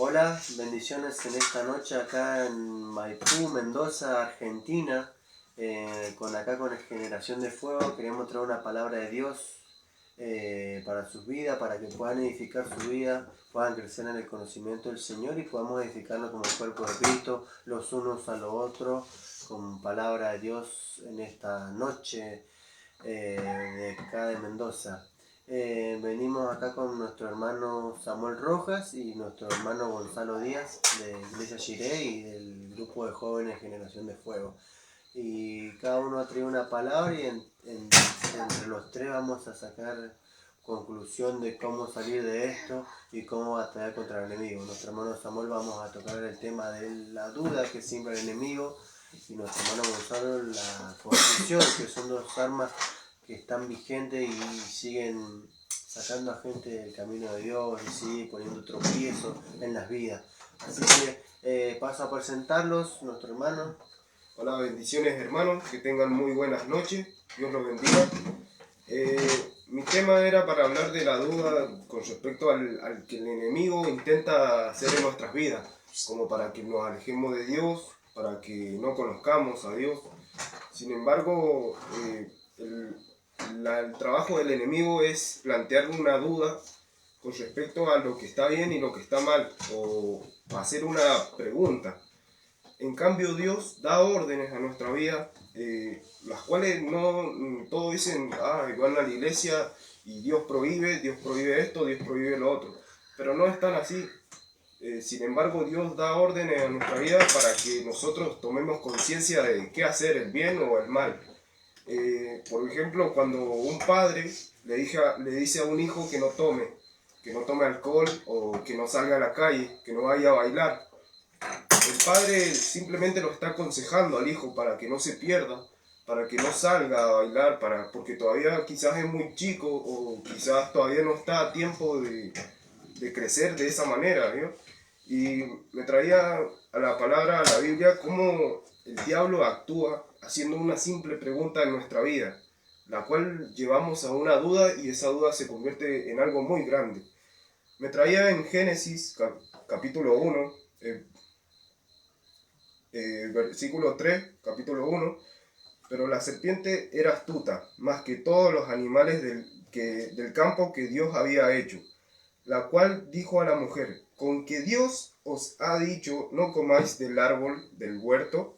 Hola, bendiciones en esta noche acá en Maipú, Mendoza, Argentina. Con Generación de Fuego queremos traer una palabra de Dios para sus vidas, para que puedan edificar su vida, puedan crecer en el conocimiento del Señor y podamos edificarnos como el cuerpo de Cristo, los unos a los otros, con palabra de Dios en esta noche de acá de Mendoza. Venimos acá con nuestro hermano Samuel Rojas y nuestro hermano Gonzalo Díaz de Iglesia Jiré y del grupo de jóvenes Generación de Fuego. Y cada uno ha traído una palabra y entre los tres vamos a sacar conclusión de cómo salir de esto y cómo batallar contra el enemigo. Nuestro hermano Samuel vamos a tocar el tema de la duda que siembra el enemigo y nuestro hermano Gonzalo la confusión, que son dos armas que están vigentes y siguen sacando a gente del camino de Dios y sigue poniendo tropiezos en las vidas. Así que paso a presentarlos, nuestro hermano. Hola, bendiciones hermanos, que tengan muy buenas noches, Dios los bendiga. Mi tema era para hablar de la duda con respecto al que el enemigo intenta hacer en nuestras vidas, como para que nos alejemos de Dios, para que no conozcamos a Dios. Sin embargo, el trabajo del enemigo es plantear una duda con respecto a lo que está bien y lo que está mal, o hacer una pregunta. En cambio, Dios da órdenes a nuestra vida, las cuales no todos dicen, van a la iglesia y Dios prohíbe esto, Dios prohíbe lo otro. Pero no es tan así. Sin embargo, Dios da órdenes a nuestra vida para que nosotros tomemos conciencia de qué hacer, el bien o el mal. Por ejemplo, cuando un padre le dice a un hijo que no tome alcohol o que no salga a la calle, que no vaya a bailar. El padre simplemente lo está aconsejando al hijo para que no se pierda, para que no salga a bailar, porque todavía quizás es muy chico o quizás todavía no está a tiempo de crecer de esa manera, ¿no? Y me traía a la palabra, a la Biblia, cómo el diablo actúa haciendo una simple pregunta en nuestra vida, la cual llevamos a una duda y esa duda se convierte en algo muy grande. Me traía en Génesis capítulo 1, versículo 3, capítulo 1, pero la serpiente era astuta, más que todos los animales del campo que Dios había hecho, la cual dijo a la mujer, ¿con que Dios os ha dicho no comáis del árbol del huerto?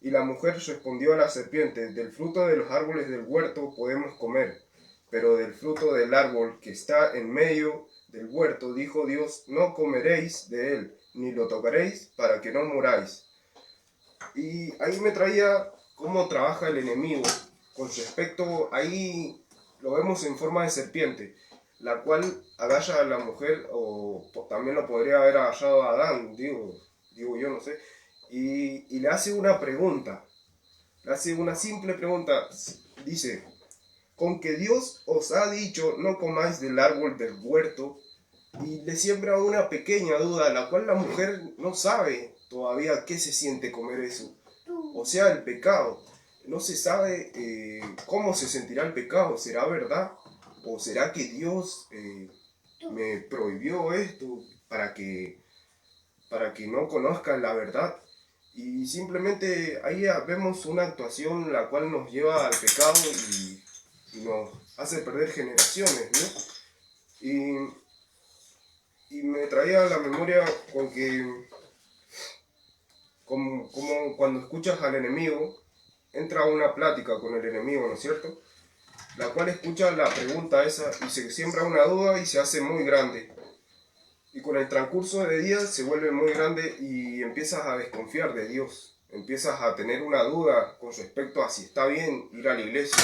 Y la mujer respondió a la serpiente, del fruto de los árboles del huerto podemos comer, pero del fruto del árbol que está en medio del huerto, dijo Dios, no comeréis de él, ni lo tocaréis, para que no muráis. Y ahí me traía cómo trabaja el enemigo. Con respecto, ahí lo vemos en forma de serpiente, la cual agarra a la mujer, o también lo podría haber agarrado a Adán, digo yo, no sé, y le hace una pregunta, le hace una simple pregunta, dice, con que Dios os ha dicho no comáis del árbol del huerto, y le siembra una pequeña duda, la cual la mujer no sabe todavía qué se siente comer eso. O sea, el pecado. No se sabe cómo se sentirá el pecado. ¿Será verdad? ¿O será que Dios me prohibió esto para que no conozcan la verdad? Y simplemente ahí vemos una actuación la cual nos lleva al pecado y nos hace perder generaciones, ¿no? Y me traía a la memoria con que, como cuando escuchas al enemigo, entra una plática con el enemigo, ¿no es cierto? La cual escucha la pregunta esa y se siembra una duda y se hace muy grande. Y con el transcurso de días se vuelve muy grande y empiezas a desconfiar de Dios. Empiezas a tener una duda con respecto a si está bien ir a la iglesia,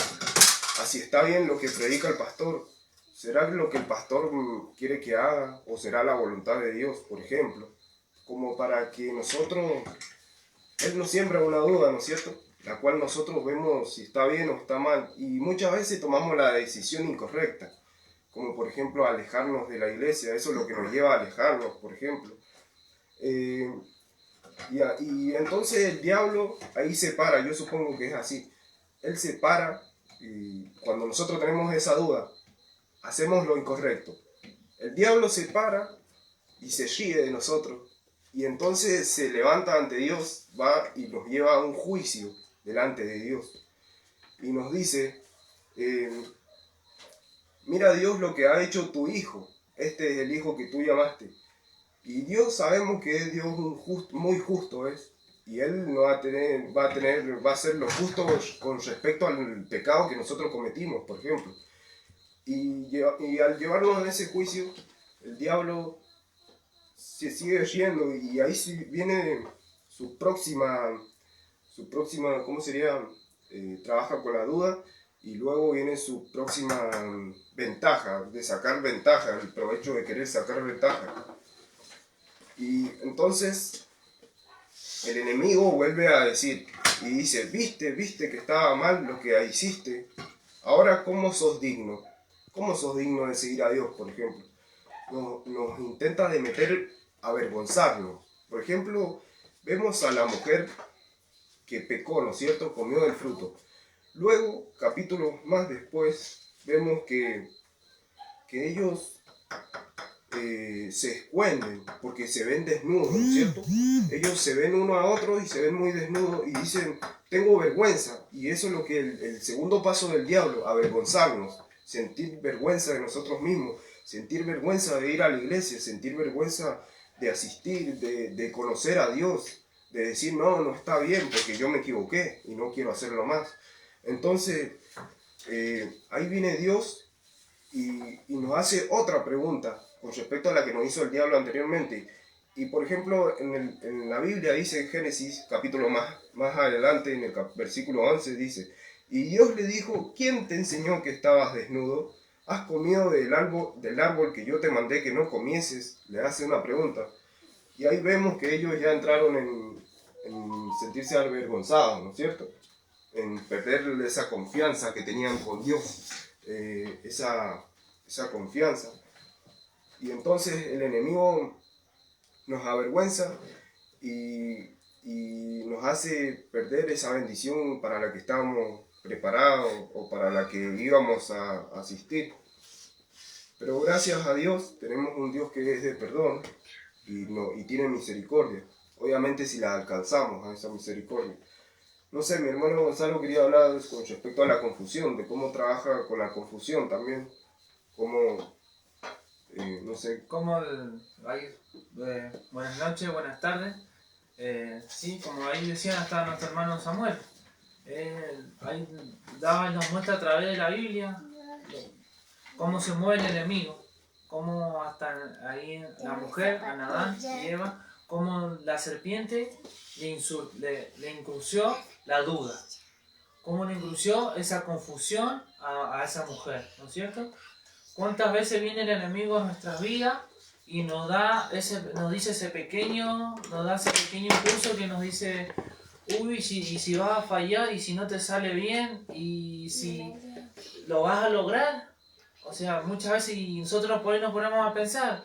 a si está bien lo que predica el pastor. ¿Será lo que el pastor quiere que haga o será la voluntad de Dios, por ejemplo? Como para que nosotros, Él nos siembra una duda, ¿no es cierto? La cual nosotros vemos si está bien o está mal. Y muchas veces tomamos la decisión incorrecta, como por ejemplo alejarnos de la iglesia. Eso es lo que nos lleva a alejarnos, por ejemplo. Y entonces el diablo ahí se para, yo supongo que es así. Él se para y cuando nosotros tenemos esa duda, hacemos lo incorrecto. El diablo se para y se ríe de nosotros. Y entonces se levanta ante Dios, va y nos lleva a un juicio delante de Dios. Y nos dice, mira Dios lo que ha hecho tu hijo, este es el hijo que tú llamaste. Y Dios sabemos que es Dios muy justo es. Y Él no va a ser lo justo con respecto al pecado que nosotros cometimos, por ejemplo. Y al llevarnos a ese juicio, el diablo se sigue riendo y ahí sí viene su próxima, ¿cómo sería? Trabaja con la duda y luego viene su próxima ventaja, de sacar ventaja, el provecho de querer sacar ventaja. Y entonces el enemigo vuelve a decir y dice, viste que estaba mal lo que hiciste, ahora ¿cómo sos digno? ¿Cómo sos digno de seguir a Dios, por ejemplo? Nos intenta de meter, avergonzarnos. Por ejemplo, vemos a la mujer que pecó, ¿no es cierto? Comió del fruto. Luego, capítulos más después, vemos que ellos se esconden porque se ven desnudos, ¿no es cierto? Ellos se ven uno a otro y se ven muy desnudos y dicen, tengo vergüenza. Y eso es lo que el segundo paso del diablo, avergonzarnos, sentir vergüenza de nosotros mismos, sentir vergüenza de ir a la iglesia, sentir vergüenza de asistir, de conocer a Dios, de decir, no está bien porque yo me equivoqué y no quiero hacerlo más. Entonces, ahí viene Dios y nos hace otra pregunta con respecto a la que nos hizo el diablo anteriormente. Y por ejemplo, en la Biblia dice en Génesis, capítulo más adelante, en el versículo 11, dice, y Dios le dijo, ¿quién te enseñó que estabas desnudo? ¿Has comido del árbol que yo te mandé que no comieses? Le hace una pregunta. Y ahí vemos que ellos ya entraron en sentirse avergonzados, ¿no es cierto? En perder esa confianza que tenían con Dios, esa confianza. Y entonces el enemigo nos avergüenza y nos hace perder esa bendición para la que estábamos preparados o para la que íbamos a asistir. Pero gracias a Dios tenemos un Dios que es de perdón y tiene misericordia. Obviamente si la alcanzamos a esa misericordia. No sé, mi hermano Gonzalo quería hablar con respecto a la confusión, de cómo trabaja con la confusión también. Cómo, no sé. Buenas noches, buenas tardes. Sí, como ahí decían, está nuestro hermano Samuel. Ahí nos muestra a través de la Biblia cómo se mueve el enemigo. Cómo hasta ahí la mujer, Adán y Eva, cómo la serpiente le incrustó la duda. Cómo le incrustó esa confusión a esa mujer, ¿no es cierto? ¿Cuántas veces viene el enemigo a nuestras vidas y nos da ese pequeño impulso que nos dice, uy, y si vas a fallar, y si no te sale bien, y si lo vas a lograr? O sea, muchas veces y nosotros por ahí nos ponemos a pensar,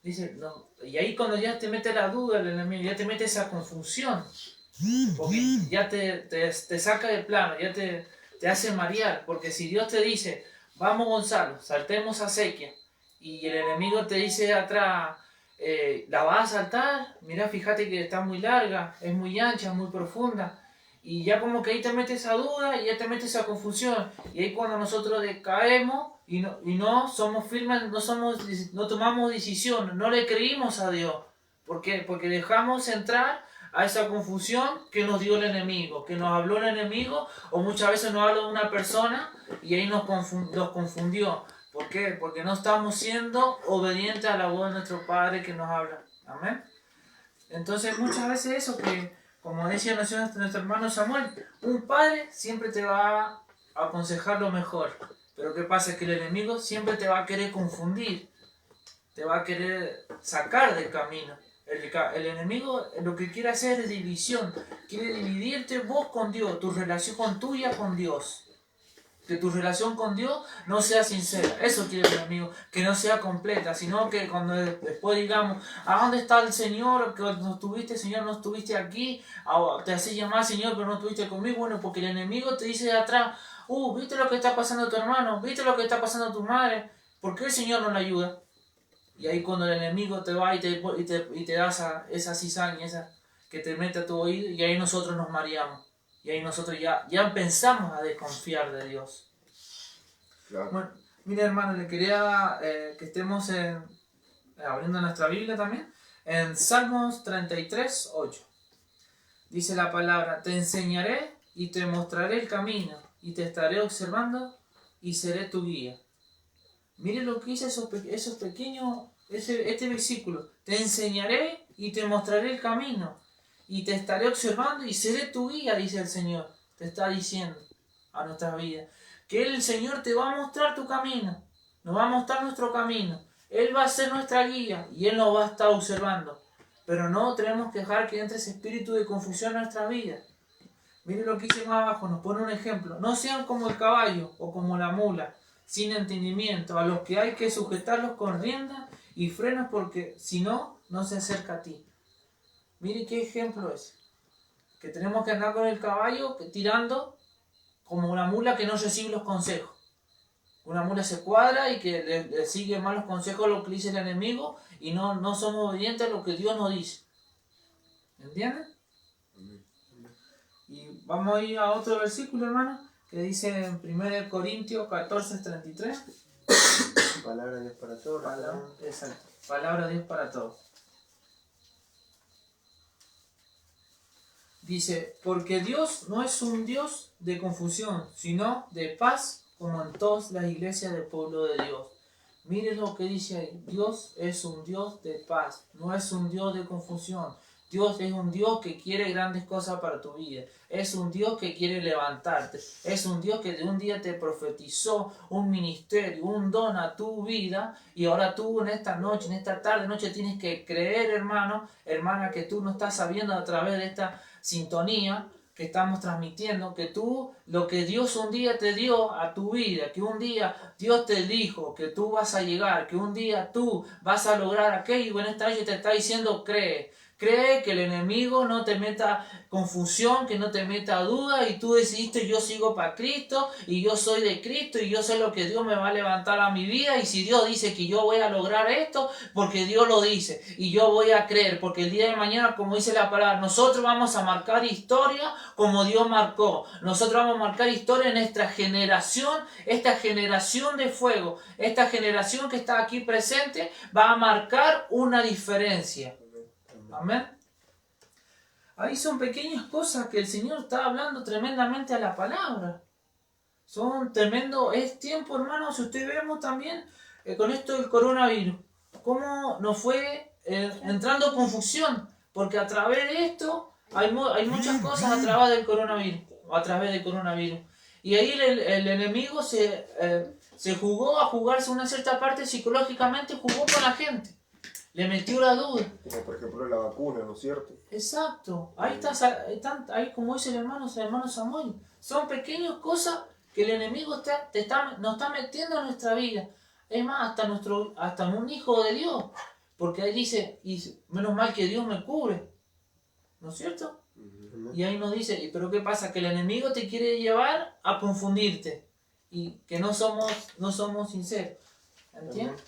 dice, no, y ahí cuando ya te mete la duda el enemigo, ya te mete esa confusión, porque ya te saca del plano, ya te hace marear, porque si Dios te dice, vamos Gonzalo, saltemos a sequía, y el enemigo te dice atrás, ¿la vas a saltar? Mira, fíjate que está muy larga, es muy ancha, es muy profunda, y ya como que ahí te mete esa duda, y ya te mete esa confusión, y ahí cuando nosotros decaemos, y no somos firmes, no tomamos decisión, no le creímos a Dios. ¿Por qué? Porque dejamos entrar a esa confusión que nos dio el enemigo, que nos habló el enemigo, o muchas veces nos habla una persona y ahí nos confundió. ¿Por qué? Porque no estamos siendo obedientes a la voz de nuestro Padre que nos habla. Amén. Entonces muchas veces eso que, como decía nuestro hermano Samuel, un padre siempre te va a aconsejar lo mejor. Pero ¿qué pasa? Es que el enemigo siempre te va a querer confundir, te va a querer sacar del camino. El enemigo lo que quiere hacer es división, quiere dividirte vos con Dios, tu relación tuya con Dios. Que tu relación con Dios no sea sincera, eso quiere el enemigo, que no sea completa, sino que cuando después digamos, ¿a dónde está el Señor? Que no estuviste, Señor, no estuviste aquí, te hacés llamar Señor, pero no estuviste conmigo. Bueno, porque el enemigo te dice de atrás, ¿viste lo que está pasando a tu hermano? ¿Viste lo que está pasando a tu madre? ¿Por qué el Señor no le ayuda? Y ahí cuando el enemigo te va y te da esa cizaña, esa que te mete a tu oído, y ahí nosotros nos mareamos. Y ahí nosotros ya empezamos a desconfiar de Dios. Claro. Bueno, mira hermano, le quería que estemos abriendo nuestra Biblia también. En Salmos 33, 8. Dice la palabra: te enseñaré y te mostraré el camino, y te estaré observando y seré tu guía. Mire lo que dice esos pequeños, este versículo. Te enseñaré y te mostraré el camino, y te estaré observando y seré tu guía, dice el Señor. Te está diciendo a nuestras vidas que el Señor te va a mostrar tu camino, nos va a mostrar nuestro camino. Él va a ser nuestra guía y Él nos va a estar observando. Pero no tenemos que dejar que entre ese espíritu de confusión en nuestra vida. Miren lo que dice más abajo, nos pone un ejemplo. No sean como el caballo o como la mula, sin entendimiento, a los que hay que sujetarlos con riendas y frenos, porque si no, no se acerca a ti. Mire qué ejemplo es. Que tenemos que andar con el caballo tirando como una mula que no recibe los consejos. Una mula se cuadra y que le sigue mal los consejos, lo que dice el enemigo, y no somos obedientes a lo que Dios nos dice. ¿Entienden? Y vamos a ir a otro versículo, hermano, que dice en 1 Corintios 14, 33. Palabra de Dios para todos. Exacto. Palabra de Dios para todos. Dice: porque Dios no es un Dios de confusión, sino de paz, como en todas las iglesias del pueblo de Dios. Miren lo que dice ahí. Dios es un Dios de paz, no es un Dios de confusión. Dios es un Dios que quiere grandes cosas para tu vida. Es un Dios que quiere levantarte. Es un Dios que de un día te profetizó un ministerio, un don a tu vida. Y ahora tú en esta noche, en esta tarde, noche, tienes que creer, hermano, hermana, que tú no estás sabiendo a través de esta sintonía que estamos transmitiendo, que tú, lo que Dios un día te dio a tu vida, que un día Dios te dijo que tú vas a llegar, que un día tú vas a lograr aquello, y en esta noche te está diciendo: cree. Cree, que el enemigo no te meta confusión, que no te meta duda, y tú decidiste: yo sigo para Cristo, y yo soy de Cristo, y yo sé lo que Dios me va a levantar a mi vida, y si Dios dice que yo voy a lograr esto, porque Dios lo dice, y yo voy a creer, porque el día de mañana, como dice la palabra, nosotros vamos a marcar historia como Dios marcó. Nosotros vamos a marcar historia en nuestra generación, esta generación de fuego, esta generación que está aquí presente, va a marcar una diferencia. Amén. Ahí son pequeñas cosas que el Señor está hablando tremendamente a la palabra. Son tremendo, es tiempo, hermano, si ustedes vemos también con esto del coronavirus, cómo nos fue entrando confusión, porque a través de esto hay muchas cosas a través del coronavirus. Y ahí el enemigo se jugó a jugarse una cierta parte psicológicamente, jugó con la gente. Le metió la duda. Como por ejemplo la vacuna, ¿no es cierto? Exacto. Ahí ahí como dice el hermano Samuel. Son pequeñas cosas que el enemigo nos está metiendo en nuestra vida. Es más, hasta un hijo de Dios. Porque ahí dice: y menos mal que Dios me cubre. ¿No es cierto? Y ahí nos dice: pero ¿qué pasa? Que el enemigo te quiere llevar a confundirte. Y que no somos sinceros. ¿Entiendes?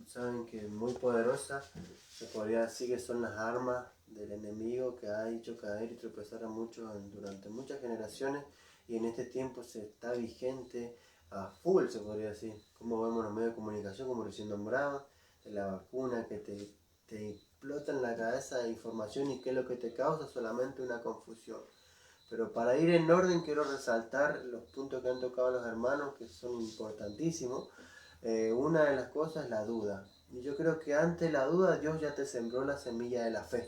Saben que muy poderosa, se podría decir que son las armas del enemigo que ha hecho caer y tropezar a muchos durante muchas generaciones, y en este tiempo se está vigente a full, se podría decir. Como vemos en los medios de comunicación, como recién nombraba, de la vacuna, que te explota en la cabeza de información, y qué es lo que te causa, solamente una confusión. Pero para ir en orden, quiero resaltar los puntos que han tocado los hermanos, que son importantísimos. Una de las cosas es la duda. Y yo creo que ante la duda Dios ya te sembró la semilla de la fe.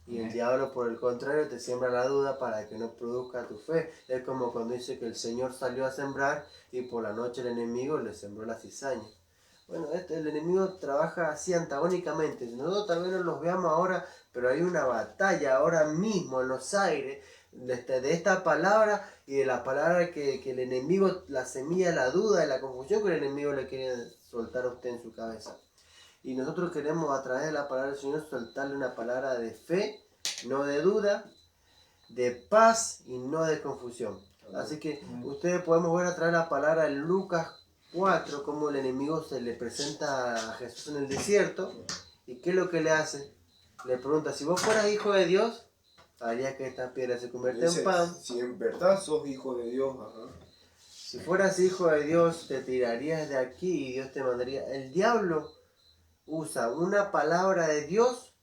Y el diablo, por el contrario, te siembra la duda para que no produzca tu fe. Es como cuando dice que el Señor salió a sembrar y por la noche el enemigo le sembró la cizaña. Bueno, el enemigo trabaja así antagónicamente. Nosotros tal vez no los veamos ahora, pero hay una batalla ahora mismo en los aires de esta palabra y de la palabra que el enemigo, la semilla de la duda, de la confusión que el enemigo le quiere soltar a usted en su cabeza. Y nosotros queremos, a través de la palabra del Señor, soltarle una palabra de fe, no de duda, de paz y no de confusión. Así que ustedes podemos ver a través de la palabra en Lucas 4, cómo el enemigo se le presenta a Jesús en el desierto. ¿Y qué es lo que le hace? Le pregunta, si vos fueras hijo de Dios, harías que estas piedras se conviertan en pan. Si en verdad sos hijo de Dios, ajá. Si fueras hijo de Dios, te tirarías de aquí y Dios te mandaría. El diablo usa una palabra de Dios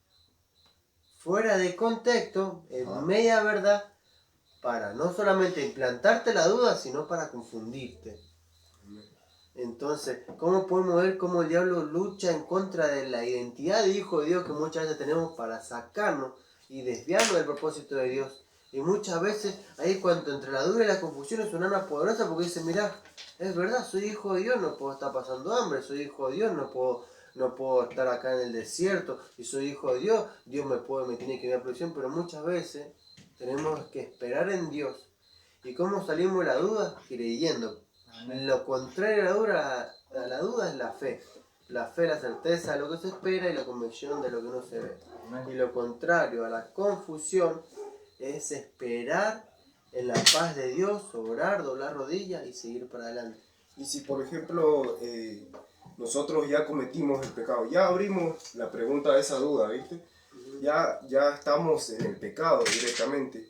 fuera de contexto, en media verdad, para no solamente implantarte la duda, sino para confundirte. Entonces, ¿cómo podemos ver cómo el diablo lucha en contra de la identidad de hijo de Dios que muchas veces tenemos para sacarnos y desviarnos del propósito de Dios? Y muchas veces ahí cuando entre la duda y la confusión es una arma poderosa porque dice, mirá, es verdad, soy hijo de Dios, no puedo estar pasando hambre, soy hijo de Dios, no puedo estar acá en el desierto, y soy hijo de Dios, Dios me tiene que dar protección, pero muchas veces tenemos que esperar en Dios. ¿Y cómo salimos de la duda? Creyendo. Lo contrario a la duda es la fe. La fe es la certeza de lo que se espera y la convicción de lo que no se ve. Y lo contrario a la confusión es esperar en la paz de Dios, orar, doblar rodillas y seguir para adelante. Y si por ejemplo nosotros ya cometimos el pecado, ya abrimos la pregunta de esa duda, ¿viste? Ya estamos en el pecado directamente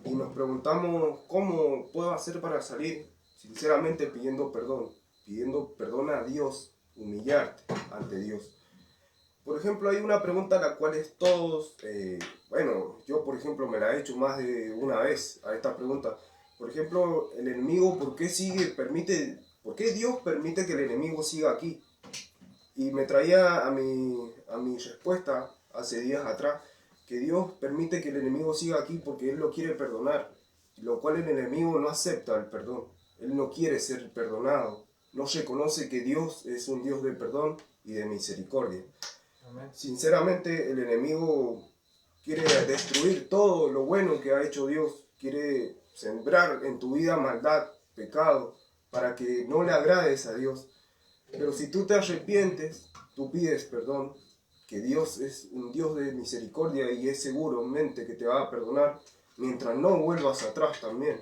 y nos preguntamos cómo puedo hacer para salir, sinceramente pidiendo perdón a Dios, humillarte ante Dios. Por ejemplo, hay una pregunta a la cual todos, yo por ejemplo me la he hecho más de una vez a esta pregunta. Por ejemplo, el enemigo, ¿por qué Dios permite que el enemigo siga aquí? Y me traía a mi respuesta hace días atrás, que Dios permite que el enemigo siga aquí porque Él lo quiere perdonar, lo cual el enemigo no acepta el perdón. Él no quiere ser perdonado, no reconoce que Dios es un Dios de perdón y de misericordia. Amén. Sinceramente, el enemigo quiere destruir todo lo bueno que ha hecho Dios, quiere sembrar en tu vida maldad, pecado, para que no le agrades a Dios. Pero si tú te arrepientes, tú pides perdón, que Dios es un Dios de misericordia y es seguramente que te va a perdonar mientras no vuelvas atrás también.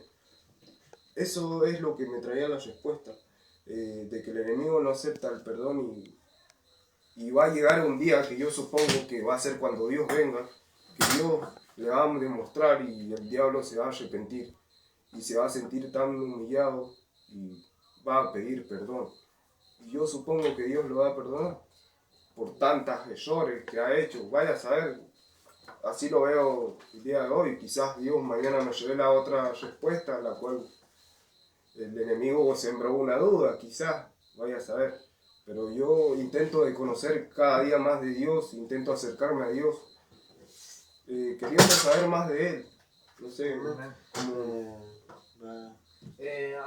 Eso es lo que me traía la respuesta, de que el enemigo no acepta el perdón y va a llegar un día que yo supongo que va a ser cuando Dios venga, que Dios le va a demostrar y el diablo se va a arrepentir y se va a sentir tan humillado y va a pedir perdón. Y yo supongo que Dios lo va a perdonar por tantas errores que ha hecho. Vaya a saber, así lo veo el día de hoy. Quizás Dios mañana me revela otra respuesta, la cual el enemigo sembró una duda, quizás, vaya a saber. Pero yo intento de conocer cada día más de Dios, intento acercarme a Dios, queriendo saber más de Él. No sé,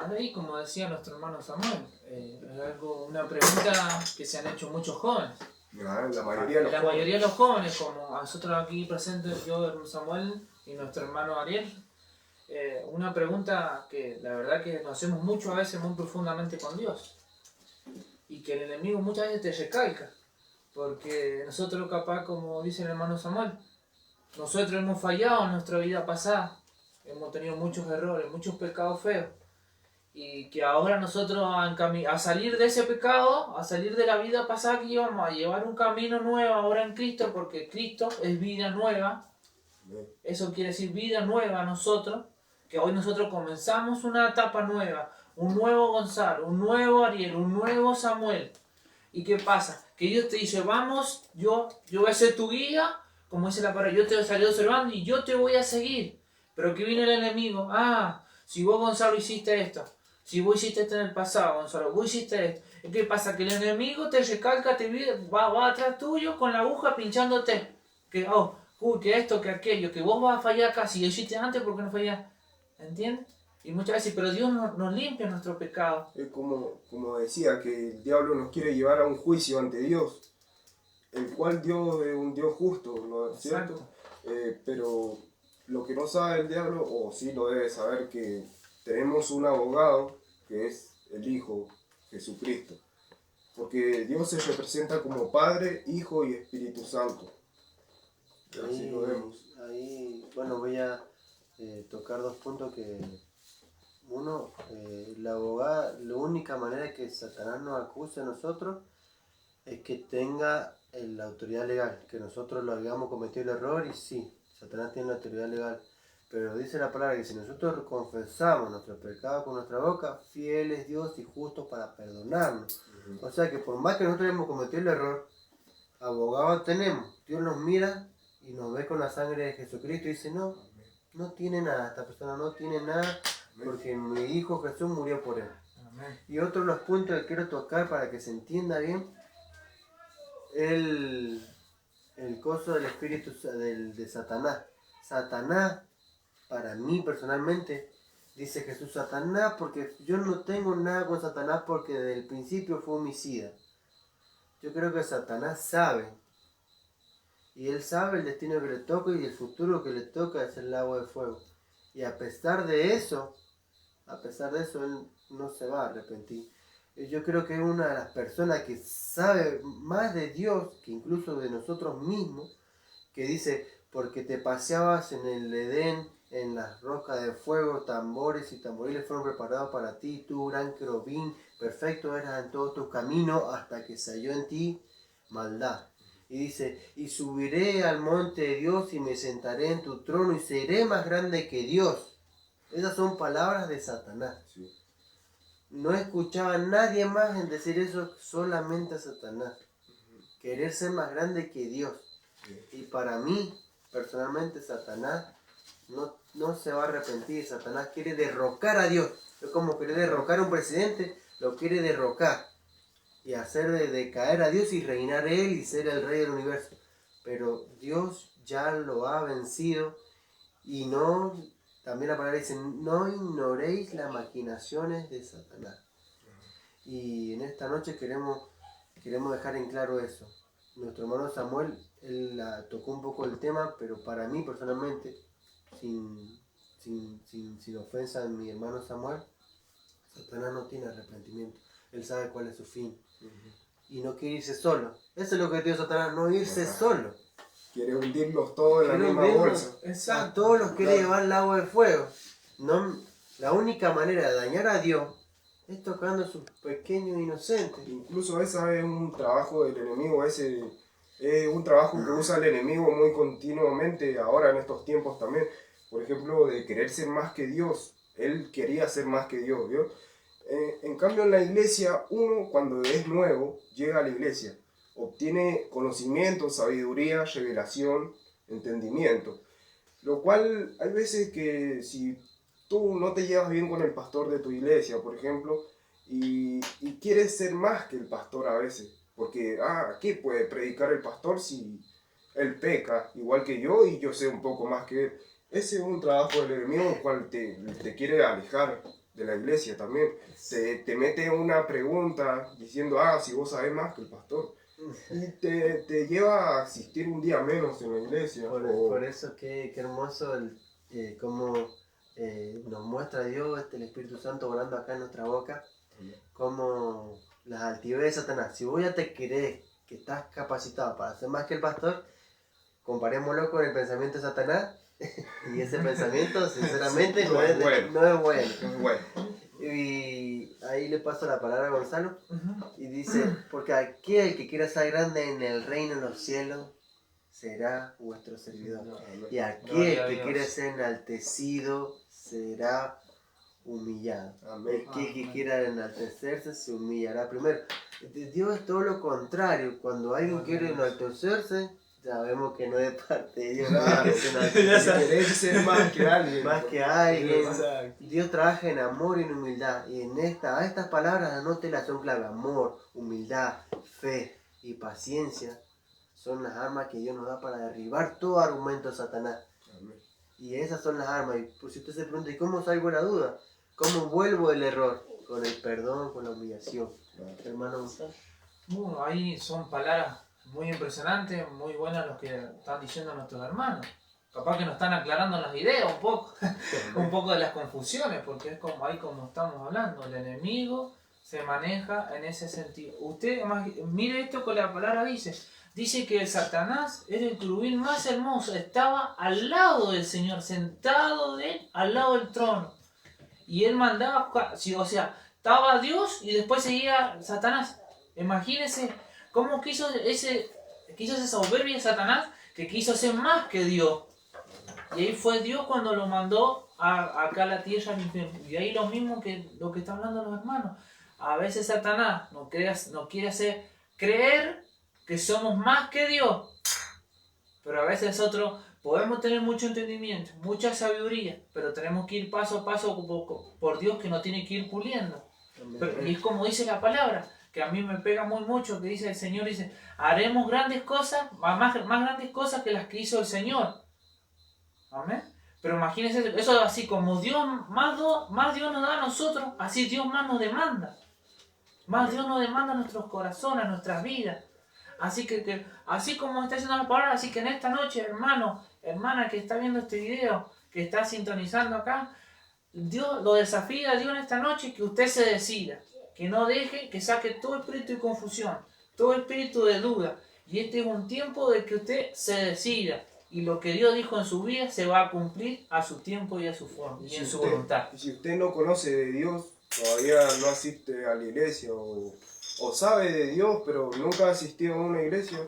ahí, como decía nuestro hermano Samuel, es una pregunta que se han hecho muchos jóvenes. La mayoría de los jóvenes, como nosotros aquí presentes, yo, hermano Samuel y nuestro hermano Ariel, una pregunta que la verdad que nos hacemos mucho a veces muy profundamente con Dios y que el enemigo muchas veces te recalca, porque nosotros capaz, como dice el hermano Samuel, nosotros hemos fallado en nuestra vida pasada, hemos tenido muchos errores, muchos pecados feos, y que ahora nosotros a salir de ese pecado, a salir de la vida pasada que íbamos a llevar un camino nuevo ahora en Cristo, porque Cristo es vida nueva. Eso quiere decir vida nueva a nosotros, que hoy nosotros comenzamos una etapa nueva, un nuevo Gonzalo, un nuevo Ariel, un nuevo Samuel. ¿Y qué pasa? Que Dios te dice, vamos, yo voy a ser tu guía, como dice la palabra, yo te estaré observando y yo te voy a seguir. Pero que viene el enemigo, si vos, Gonzalo, hiciste esto, si vos hiciste esto en el pasado, Gonzalo, vos hiciste esto. ¿Qué pasa? Que el enemigo te recalca, va atrás tuyo con la aguja pinchándote. Que esto, que aquello, que vos vas a fallar acá. Si lo hiciste antes, ¿por qué no fallas? ¿Entiendes? Y muchas veces, pero Dios nos limpia nuestro pecado. Es como decía, que el diablo nos quiere llevar a un juicio ante Dios, el cual Dios es un Dios justo, ¿no es cierto? Pero lo que no sabe el diablo, o sí lo debe saber, que tenemos un abogado que es el Hijo Jesucristo. Porque Dios se representa como Padre, Hijo y Espíritu Santo. Así lo vemos. Ahí, bueno, voy a tocar dos puntos que La única manera que Satanás nos acuse a nosotros es que tenga la autoridad legal, que nosotros lo hayamos cometido el error y sí, Satanás tiene la autoridad legal. Pero dice la palabra que si nosotros confesamos nuestro pecado con nuestra boca, fiel es Dios y justo para perdonarnos. O sea que por más que nosotros hayamos cometido el error, abogado tenemos. Dios nos mira y nos ve con la sangre de Jesucristo y dice, no, no tiene nada, esta persona no tiene nada porque mi Hijo Jesús murió por él. Amén. Y otro de los puntos que quiero tocar para que se entienda bien, el coso del espíritu de Satanás. Satanás, para mí personalmente, dice Jesús, Satanás, porque yo no tengo nada con Satanás porque desde el principio fue homicida. Yo creo que Satanás sabe, y él sabe el destino que le toca y el futuro que le toca es el lago de fuego. Y a pesar de eso, él no se va a arrepentir. Yo creo que es una de las personas que sabe más de Dios que incluso de nosotros mismos, que dice, porque te paseabas en el Edén, en las rocas de fuego, tambores y tamboriles fueron preparados para ti, tú gran querubín, perfecto eras en todos tus caminos, hasta que se halló en ti maldad. Y dice, y subiré al monte de Dios y me sentaré en tu trono y seré más grande que Dios. Esas son palabras de Satanás. Sí. No escuchaba a nadie más en decir eso, solamente a Satanás. Querer ser más grande que Dios. Y para mí, personalmente, Satanás no se va a arrepentir. Satanás quiere derrocar a Dios. Es como querer derrocar a un presidente, lo quiere derrocar. Y hacer decaer a Dios y reinar él y ser el rey del universo. Pero Dios ya lo ha vencido y no... También la palabra dice, no ignoréis las maquinaciones de Satanás. Y en esta noche queremos dejar en claro eso. Nuestro hermano Samuel, él tocó un poco el tema, pero para mí personalmente, sin ofensa a mi hermano Samuel, Satanás no tiene arrepentimiento. Él sabe cuál es su fin. Y no quiere irse solo. Eso es lo que dio Satanás, no irse solo. Quiere hundirlos todos en la misma bolsa. A todos los quiere llevar al lago de fuego. No, la única manera de dañar a Dios es tocando a sus pequeños inocentes. Incluso ese es un trabajo del enemigo, ese es un trabajo que usa el enemigo muy continuamente, ahora en estos tiempos también. Por ejemplo, de querer ser más que Dios. Él quería ser más que Dios, ¿vio? En cambio en la iglesia, uno cuando es nuevo, llega a la iglesia, obtiene conocimiento, sabiduría, revelación, entendimiento. Lo cual hay veces que si tú no te llevas bien con el pastor de tu iglesia, por ejemplo, y quieres ser más que el pastor a veces, porque, ¿qué puede predicar el pastor si él peca igual que yo y yo sé un poco más que él? Ese es un trabajo del enemigo, el cual te quiere alejar de la iglesia también. Te mete una pregunta diciendo, si vos sabés más que el pastor. Y te lleva a asistir un día menos en la iglesia. Por eso qué hermoso cómo nos muestra Dios, el Espíritu Santo volando acá en nuestra boca, como las altivez de Satanás. Si vos ya te crees que estás capacitado para ser más que el pastor, comparémoslo con el pensamiento de Satanás, y ese pensamiento sinceramente no es bueno. Y ahí le paso la palabra a Gonzalo y dice, porque aquel que quiera ser grande en el reino de los cielos será vuestro servidor. Y aquel que quiera ser enaltecido será humillado. Aquel que quiera enaltecerse se humillará primero. Dios es todo lo contrario. Cuando alguien quiere enaltecerse, sabemos que no es parte de Dios. Querer ser más que alguien. Más que alguien. Exacto. Dios trabaja en amor y en humildad. Y a estas palabras anótelas son clave. Amor, humildad, fe y paciencia son las armas que Dios nos da para derribar todo argumento de Satanás. Amén. Y esas son las armas. Y pues, si usted se pregunta, ¿y cómo salgo de la duda? ¿Cómo vuelvo del error? Con el perdón, con la humillación. Hermano Gonzalo. Bueno, ahí son palabras muy impresionantes, muy buenas los que están diciendo nuestros hermanos. Capaz que nos están aclarando las ideas un poco, un poco de las confusiones, porque es como ahí como estamos hablando, el enemigo se maneja en ese sentido. Usted mire esto que la palabra dice que el Satanás era el querubín más hermoso, estaba al lado del Señor, sentado de él, al lado del trono. y él mandaba, o sea, estaba Dios y después seguía Satanás. Imagínense cómo quiso esa soberbia de Satanás, que quiso ser más que Dios. Y ahí fue Dios cuando lo mandó acá a la tierra al infierno. Y ahí lo mismo que lo que están hablando los hermanos. A veces Satanás nos quiere hacer creer que somos más que Dios. Pero a veces nosotros podemos tener mucho entendimiento, mucha sabiduría, pero tenemos que ir paso a paso por Dios, que nos tiene que ir puliendo. Y es como dice la palabra, que a mí me pega muy mucho, que dice el Señor, dice, haremos grandes cosas, más grandes cosas que las que hizo el Señor. Amén. Pero imagínense, eso así como Dios más Dios nos da a nosotros, así Dios más nos demanda. Más Dios nos demanda a nuestros corazones, a nuestras vidas. Así que así como está diciendo la palabra, así que en esta noche, hermano, hermana que está viendo este video, que está sintonizando acá, Dios lo desafía a Dios en esta noche, que usted se decida, que no deje, que saque todo espíritu de confusión, todo espíritu de duda. Y este es un tiempo de que usted se decida. Y lo que Dios dijo en su vida se va a cumplir a su tiempo y a su forma, y en su voluntad. Y si usted no conoce de Dios, todavía no asiste a la iglesia o sabe de Dios, pero nunca ha asistido a una iglesia,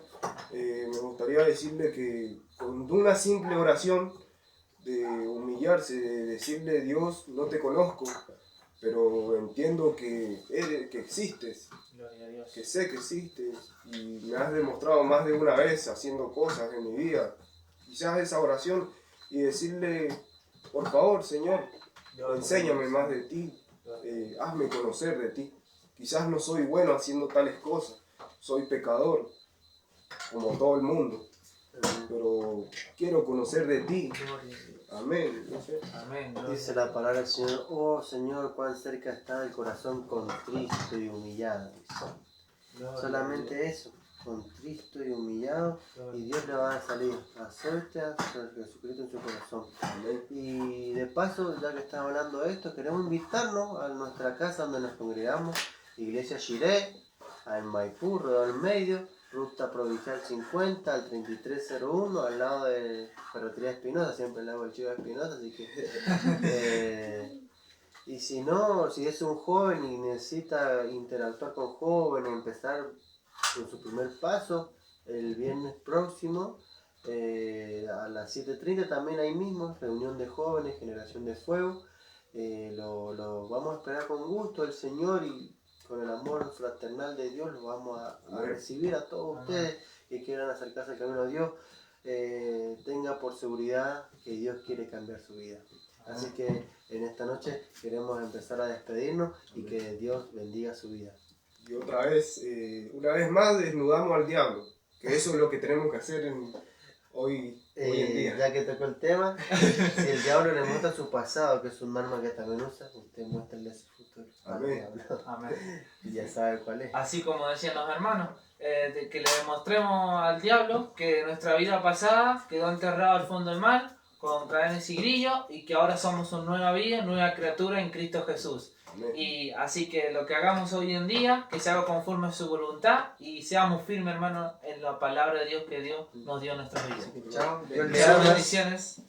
me gustaría decirle que con una simple oración de humillarse, de decirle: Dios, no te conozco, pero entiendo que existes, Gloria a Dios. que sé que existes y me has demostrado más de una vez haciendo cosas en mi vida. Quizás esa oración y decirle: por favor, Señor, enséñame más de ti, hazme conocer de ti. Quizás no soy bueno haciendo tales cosas, soy pecador, como todo el mundo, pero quiero conocer de ti. Amén. Amén. Dice la palabra del Señor: oh Señor, cuán cerca está el corazón contristo y humillado. Solamente eso, contristo y humillado, y Dios le va a salir a suerte a Jesucristo en su corazón. Y de paso, ya que estamos hablando de esto, queremos invitarnos a nuestra casa donde nos congregamos, Iglesia Shiré, en Maipú, Redón Medio, ruta provincial 50 al 3301, al lado de Ferretería Espinosa, siempre le hago el chivo de Espinosa, así que... y si no, si es un joven y necesita interactuar con jóvenes, empezar con su primer paso, el viernes próximo, a las 7:30 también ahí mismo, reunión de jóvenes, generación de fuego. Lo vamos a esperar con gusto el Señor, y con el amor fraternal de Dios lo vamos a recibir a todos ustedes que quieran acercarse al camino de Dios. Tenga por seguridad que Dios quiere cambiar su vida. Así que en esta noche queremos empezar a despedirnos y que Dios bendiga su vida. Y otra vez, una vez más, desnudamos al diablo, que eso es lo que tenemos que hacer hoy en día. Ya que tocó el tema, si el diablo le muestra su pasado, que es un arma que también usa, usted muéstrale su futuro. Amén. Amén. Y ya sabe cuál es. Así como decían los hermanos, que le demostremos al diablo que nuestra vida pasada quedó enterrada al fondo del mar, con cadenas y grillos, y que ahora somos una nueva vida, nueva criatura en Cristo Jesús. Amén. Y así que lo que hagamos hoy en día, que se haga conforme a su voluntad, y seamos firmes, hermanos, en la palabra de Dios que Dios nos dio en nuestras vidas. Chao. Dios le Muchas ama. bendiciones.